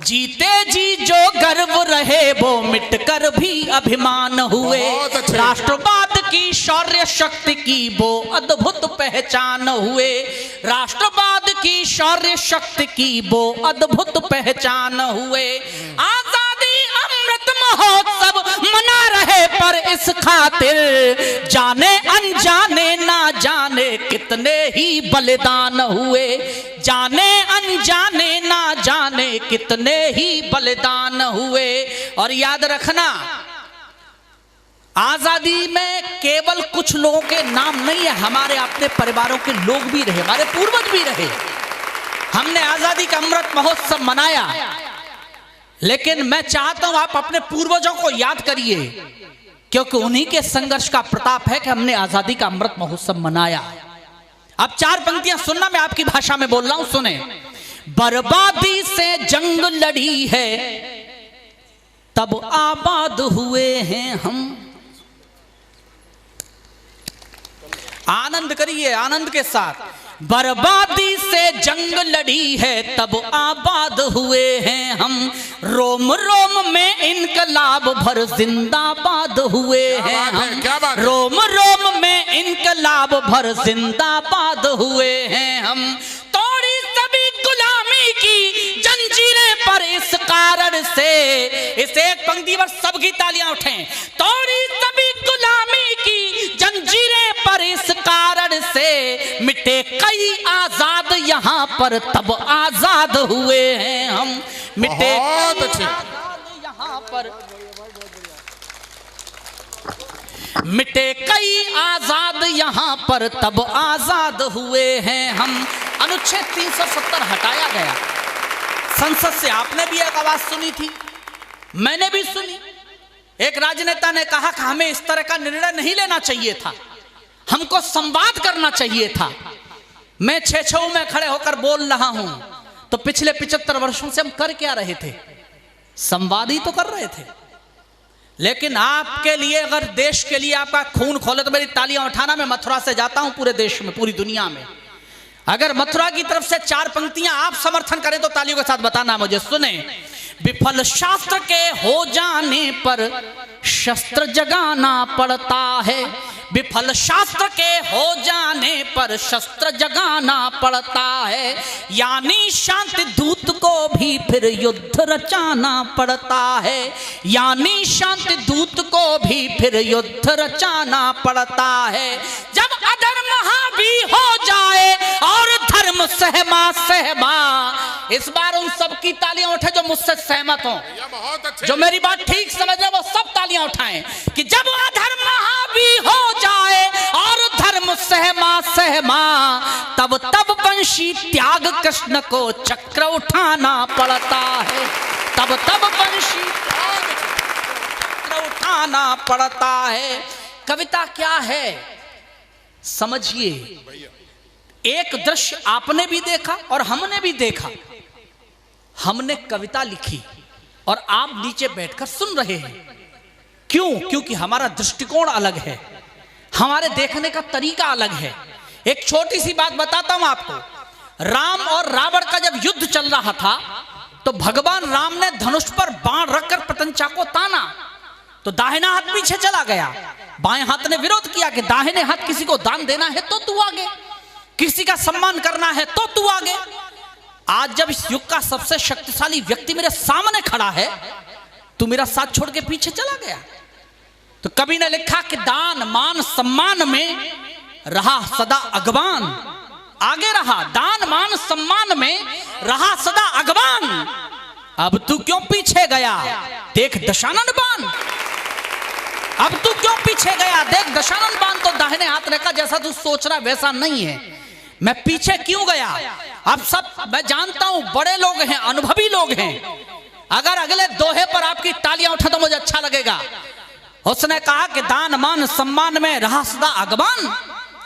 जीते जी जो गर्व रहे वो मिटकर भी अभिमान हुए। राष्ट्रवाद की शौर्य शक्ति की वो अद्भुत पहचान हुए। राष्ट्रवाद की शौर्य शक्ति की वो अद्भुत पहचान हुए। आजादी अमृत महोत्सव मना रहे पर इस खातिर जाने अनजाने ना जाने कितने ही बलिदान हुए। जाने अनजाने ना जाने कितने ही बलिदान हुए। और याद रखना, आजादी में केवल कुछ लोगों के नाम नहीं है, हमारे अपने परिवारों के लोग भी रहे, हमारे पूर्वज भी रहे। हमने आजादी का अमृत महोत्सव मनाया, लेकिन मैं चाहता हूं आप अपने पूर्वजों को याद करिए, क्योंकि उन्हीं के संघर्ष का प्रताप है कि हमने आजादी का अमृत महोत्सव मनाया। अब 4 पंक्तियां सुनना, मैं आपकी भाषा में बोल रहा हूं, सुने। बर्बादी से जंग लड़ी है तब आबाद हुए हैं हम। आनंद करिए, आनंद के साथ। बर्बादी से जंग लड़ी है तब आबाद हुए हैं हम। रोम रोम में इनकलाब भर जिंदाबाद हुए हैं हम। रोम रोम में इनकलाब भर जिंदाबाद हुए हैं हम। तोड़ी सभी गुलामी की जंजीरें पर इस कारण से, इस एक पंक्ति पर सबकी तालियां उठें। तोड़ी सभी गुलामी की जंजीरें पर इस कारण से मिटे कई आजाद यहाँ पर तब आजाद हुए हैं हम। मिटे यहाँ पर, मिटे कई आजाद यहाँ पर तब आजाद हुए हैं हम। अनुच्छेद 370 हटाया गया संसद से। आपने भी एक आवाज सुनी थी, मैंने भी सुनी। एक राजनेता ने कहा कि हमें इस तरह का निर्णय नहीं लेना चाहिए था, हमको संवाद करना चाहिए था। मैं छेछऊ में खड़े होकर बोल रहा हूं, तो पिछले 75 वर्षों से हम कर क्या रहे थे? संवाद ही तो कर रहे थे। लेकिन आपके लिए, अगर देश के लिए आपका खून खोले तो मेरी तालियां उठाना। मैं मथुरा से जाता हूं पूरे देश में, पूरी दुनिया में। अगर मथुरा की तरफ से 4 पंक्तियां आप समर्थन करें तो तालियों के साथ बताना मुझे। सुने। विफल शास्त्र के हो जाने पर शस्त्र जगाना पड़ता है। विफल शास्त्र के हो जाने पर शस्त्र जगाना पड़ता है। यानी शांति दूत को भी फिर युद्ध रचाना पड़ता है। यानी शांति दूत को भी फिर युद्ध रचाना पड़ता है। जब अधर्म हावी हो जाए और धर्म सहमा सहमा। इस बार उन सबकी तालियां उठे जो मुझसे सहमत हो, जो मेरी बात ठीक समझ रहे, वो सब तालियां उठाएं कि जब अधर्म हावी हो जाए और धर्म सहमा सहमा, तब तब वंशी त्याग कृष्ण को चक्र उठाना पड़ता है। तब तब वंशी चक्र उठाना पड़ता है। कविता क्या है समझिए। एक दृश्य आपने भी देखा और हमने भी देखा। हमने कविता लिखी और आप नीचे बैठकर सुन रहे हैं। क्यों? क्योंकि हमारा दृष्टिकोण अलग है, हमारे देखने का तरीका अलग है। एक छोटी सी बात बताता हूं आपको। राम और रावण का जब युद्ध चल रहा था तो भगवान राम ने धनुष पर बाण रखकर प्रत्यंचा को ताना, तो दाहिना हाथ पीछे चला गया। बाएं हाथ ने विरोध किया कि दाहिने हाथ किसी को दान देना है तो तू आगे, किसी का सम्मान करना है तो तू आगे। आज जब इस युग का सबसे शक्तिशाली व्यक्ति मेरे सामने खड़ा है, तू मेरा साथ छोड़ के पीछे चला गया। तो कवि ने लिखा कि दान मान सम्मान में रहा सदा अगवान। आगे रहा, दान मान सम्मान में रहा सदा अगवान। अब तू क्यों पीछे गया? देख दशानन बाण। अब तू क्यों पीछे गया? देख दशानन बाण तो दाहिने हाथ रखा, जैसा तू सोच रहा वैसा नहीं है। मैं पीछे क्यों गया? अब सब मैं जानता हूं, बड़े लोग हैं, अनुभवी लोग हैं। अगर अगले दोहे पर आपकी तालियां उठे तो मुझे अच्छा लगेगा। उसने कहा कि दान मान सम्मान में रहा सदा अगवान।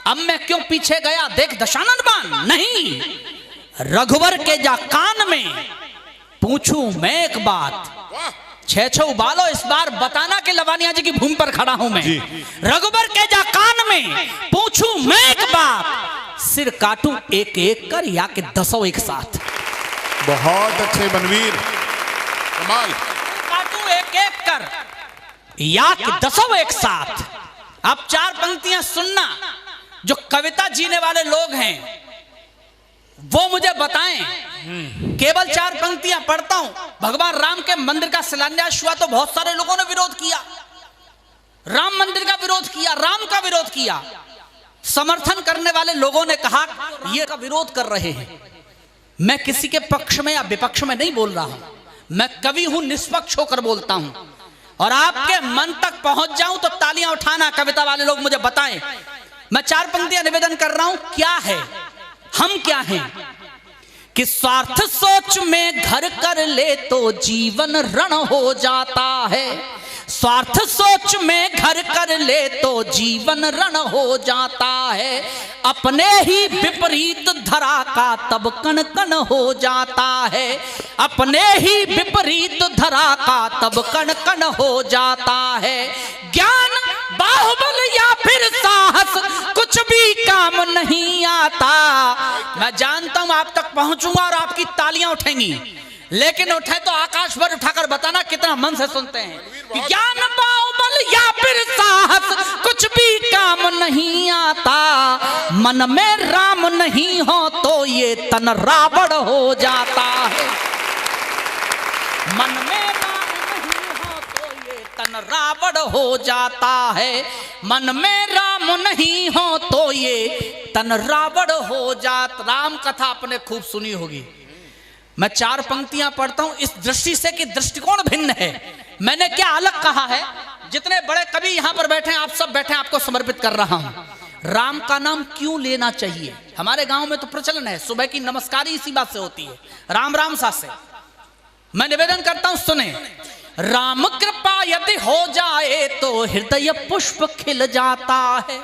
अब मैं क्यों पीछे गया? देख दशानन बाण। नहीं, रघुवर के जा कान में पूछूं मैं एक बात। छेछऊ बालो, इस बार बताना कि लवानिया जी की भूमि पर खड़ा हूं मैं। रघुवर के जा कान में पूछूं मैं एक बात। सिर काटूं एक एक कर या कि 10 एक साथ। बहुत अच्छे बनवीर। कमाल। काटूं एक एक कर या कि दसों एक साथ। आप 4 पंक्तियां सुनना, जो कविता जीने वाले लोग हैं वो मुझे बताएं। केवल 4 पंक्तियां पढ़ता हूं। भगवान राम के मंदिर का शिलान्यास हुआ तो बहुत सारे लोगों ने विरोध किया, राम मंदिर का विरोध किया, राम का विरोध किया। समर्थन करने वाले लोगों ने कहा ये का विरोध कर रहे हैं। मैं किसी के पक्ष में या विपक्ष में नहीं बोल रहा हूं, मैं कवि हूं, निष्पक्ष होकर बोलता हूं। और आपके मन तक पहुंच जाऊं तो तालियां उठाना, कविता वाले लोग मुझे बताएं। मैं 4 पंक्तियां निवेदन कर रहा हूं। क्या है, हम क्या हैं कि स्वार्थ सोच में घर कर ले तो जीवन रण हो जाता है। स्वार्थ सोच में घर कर ले तो जीवन रण हो जाता है। अपने ही विपरीत धरा का तब कण कण हो जाता है। अपने ही विपरीत धरा का तब कण कण हो जाता है। ज्ञान बाहुबल या फिर साहस कुछ भी काम नहीं आता। मैं जानता हूं आप तक पहुंचूंगा और आपकी तालियां उठेंगी, लेकिन उठे तो आकाश भर उठाकर बताना कितना मन से सुनते हैं। ज्ञान बाहुबल या फिर साहस कुछ भी काम नहीं आता। मन में राम नहीं हो तो ये तन रावण हो जाता है। मन में राम नहीं हो तो ये तन रावण हो जाता है। मन में राम नहीं हो तो ये तन रावण हो जात। राम कथा आपने खूब सुनी होगी। मैं 4 पंक्तियां पढ़ता हूं इस दृष्टि से कि दृष्टिकोण भिन्न है। मैंने क्या अलग कहा है, जितने बड़े कवि यहां पर बैठे हैं, आप सब बैठे हैं, आपको समर्पित कर रहा हूं। राम का नाम क्यों लेना चाहिए? हमारे गांव में तो प्रचलन है, सुबह की नमस्कारी इसी बात से होती है, राम राम सा से। मैं निवेदन करता हूं, सुने। राम कृपा यदि हो जाए तो हृदय पुष्प खिल जाता है।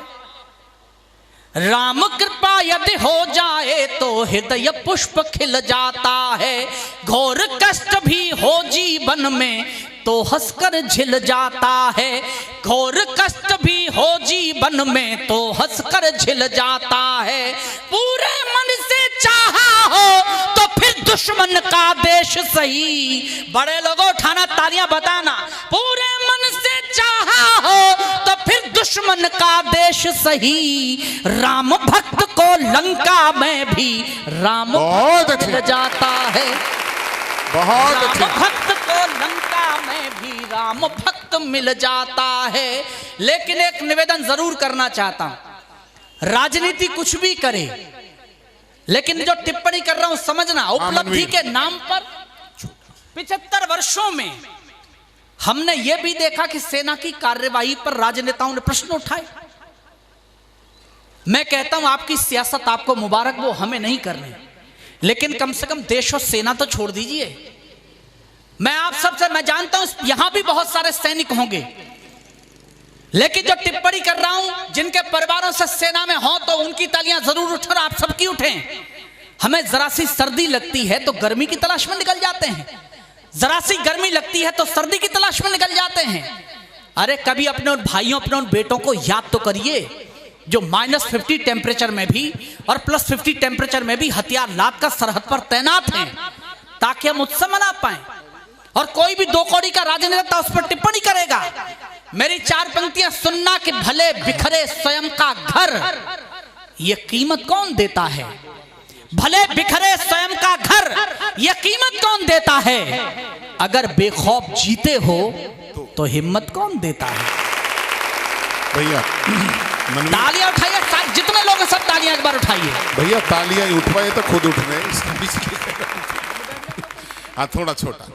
राम कृपा यदि हो जाए तो हृदय पुष्प खिल जाता है। घोर कष्ट भी हो जीवन में तो हंसकर झिल जाता है। घोर कष्ट भी हो जीवन में तो हंसकर झिल जाता है। पूरे मन से चाहा हो तो फिर दुश्मन का देश सही। बड़े लोगों उठाना, तालियां बताना। पूरे मन से चाहा हो तो फिर दुश्मन का देश सही। राम भक्त को लंका में भी राम भक्त मिल जाता है। बहुत राम भक्त को लंका में भी राम भक्त मिल जाता है। लेकिन एक निवेदन जरूर करना चाहता हूं, राजनीति कुछ भी करे, लेकिन जो टिप्पणी कर रहा हूं समझना, उपलब्धि के नाम पर 75 वर्षों में हमने यह भी देखा कि सेना की कार्यवाही पर राजनेताओं ने प्रश्न उठाए। मैं कहता हूं आपकी सियासत आपको मुबारक, वो हमें नहीं करनी, लेकिन कम से कम देश और सेना तो छोड़ दीजिए। मैं आप सबसे, मैं जानता हूं यहां भी बहुत सारे सैनिक होंगे, लेकिन जो टिप्पणी कर रहा हूं जिनके परिवारों से सेना में हो तो उनकी तालियां जरूर उठ और आप सबकी उठें। हमें जरा सी सर्दी लगती है तो गर्मी की तलाश में निकल जाते हैं, जरा सी गर्मी लगती है तो सर्दी की तलाश में निकल जाते हैं। अरे कभी अपने उन भाइयों, अपने उन बेटों को याद तो करिए जो -50 टेम्परेचर में भी और +50 टेम्परेचर में भी हथियार लाद कर सरहद पर तैनात हैं, ताकि हम उत्सव मना पाए। और कोई भी 2 कौड़ी का राजनेता उस पर टिप्पणी करेगा। मेरी 4 पंक्तियां सुनना कि भले बिखरे स्वयं का घर, ये कीमत कौन देता है? भले बिखरे स्वयं का घर, ये कीमत कौन देता है? अगर बेखौफ जीते हो तो हिम्मत कौन देता है? भैया तालियां उठाइए, जितने लोग हैं सब तालियां एक बार उठाइए। भैया तालियां उठवाए तो खुद उठ रहे। हाँ थोड़ा छोटा,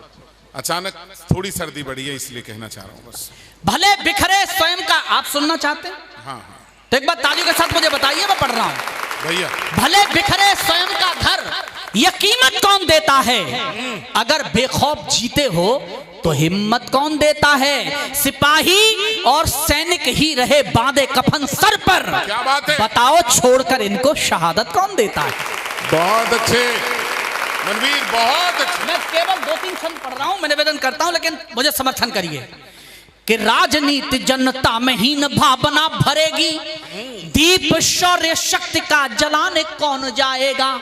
अचानक थोड़ी सर्दी बढ़ी है इसलिए कहना चाह रहा हूँ बस। भले बिखरे स्वयं का, आप सुनना चाहते हैं? हाँ तो एक बार तालियों के साथ मुझे बताइए, मैं पढ़ रहा हूँ। भैया भले बिखरे स्वयं का घर, यह कीमत कौन देता है? अगर बेखौफ जीते हो तो हिम्मत कौन देता है? सिपाही और सैनिक ही रहे बांधे कफन सर पर, क्या बात है? बताओ छोड़कर इनको शहादत कौन देता है? बहुत अच्छे मनवीर, बहुत अच्छे। मैं केवल 2-3 छंद पढ़ रहा हूं, मैं निवेदन करता हूं, लेकिन मुझे समर्थन करिए कि राजनीति जनता में हीन भावना भरेगी, दीप शौर्य शक्ति का जलाने कौन जाएगा?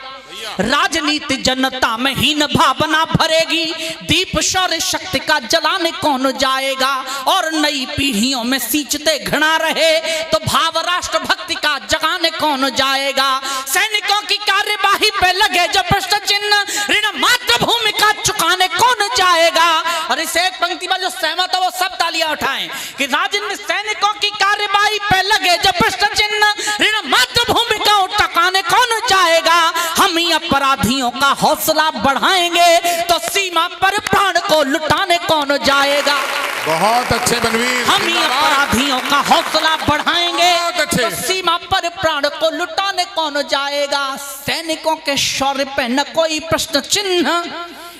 राजनीति जनता में हीन भावना भरेगी, दीप शौर्य शक्ति का जलाने कौन जाएगा। और नई पीढ़ियों में सींचते घृणा रहे तो भाव राष्ट्र भक्ति का जगाने कौन जाएगा। सैनिकों की कार्यवाही पे लगे जो प्रश्न चिन्ह, ऋण मातृभूमि का चुकाने कौन जाएगा। और इस एक पंक्ति में जो सहमत है वो सब तालियां उठाएं कि राजनीतिक सैनिकों की कार्यवाही पे लगे जो प्रश्न चिन्ह, ऋण मातृभूमि का चुकाने कौन जाएगा। हम ही अपराधियों का हौसला बढ़ाएंगे तो सीमा पर प्राण को लुटाने कौन जाएगा। बहुत अच्छे बनवीर, हम ही अपराधियों का हौसला बढ़ाएंगे तो सीमा पर प्राण को लुटाने कौन जाएगा। सैनिकों के शौर्य पे न कोई प्रश्न चिन्ह,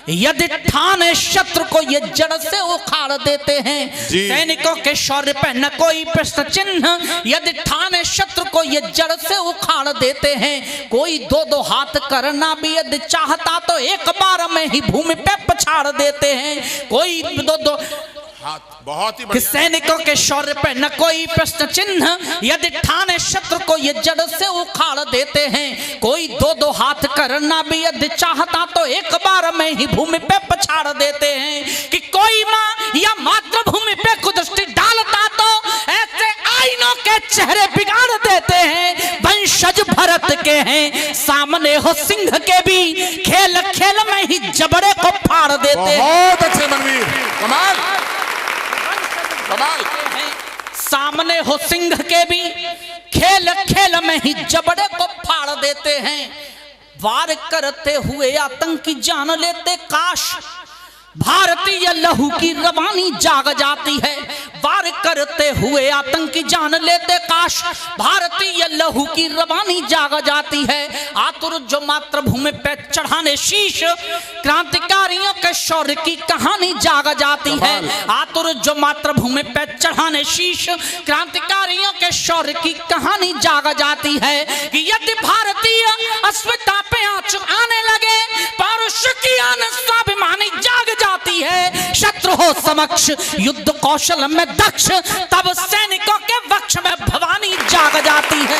यदि ठाने शत्रु को ये जड़ से उखाड़ देते हैं। सैनिकों के शौर्य पे न कोई प्रश्न चिन्ह, यदि ठाने शत्रु को ये जड़ से उखाड़ देते हैं। कोई दो दो हाथ करना भी यदि चाहता तो एक बार में ही भूमि पे पछाड़ देते हैं। कोई दो दो हाथ, बहुत ही कि सैनिकों के शौर्य पे न कोई प्रश्न चिन्ह, यदि ठाने शत्रु को ये जड़ से उखाड़ देते हैं। कोई दो दो हाथ करना भी यदि चाहता तो एक बार में ही भूमि पे पछाड़ देते हैं। कि कोई माँ या मातृभूमि पे कुदृष्टि डालता तो ऐसे आईनों के चेहरे बिगाड़ देते हैं। वंशज भरत के हैं, सामने हो सिंह के भी, खेल खेल में ही जबड़े को फाड़ देते हैं। बहुत अच्छे मनवीर, कमाल कमाल। सामने हो सिंह के भी, खेल खेल में ही जबड़े को फाड़ देते हैं। वार करते हुए आतंकी जान लेते, काश भारतीय लहू की रवानी जाग जाती है। वार करते हुए आतंकी जान लेते, काश भारतीय लहू की रवानी जाग जाती है। आतुर जो मातृभूमि पे चढ़ाने शीश, क्रांतिकारियों के शौर्य की कहानी जाग जाती है। आतुर जो मातृभूमि पे चढ़ाने शीश, क्रांतिकारियों के शौर्य की कहानी जाग जाती है। कि यदि भारतीय अस्मिता पे आंच आने लगे, पौरुष की आन स्वाभिमानी जाग जाती है। शत्रु हो समक्ष युद्ध कौशल में दक्ष, तब सैनिकों के वक्ष में भवानी जाग जाती है।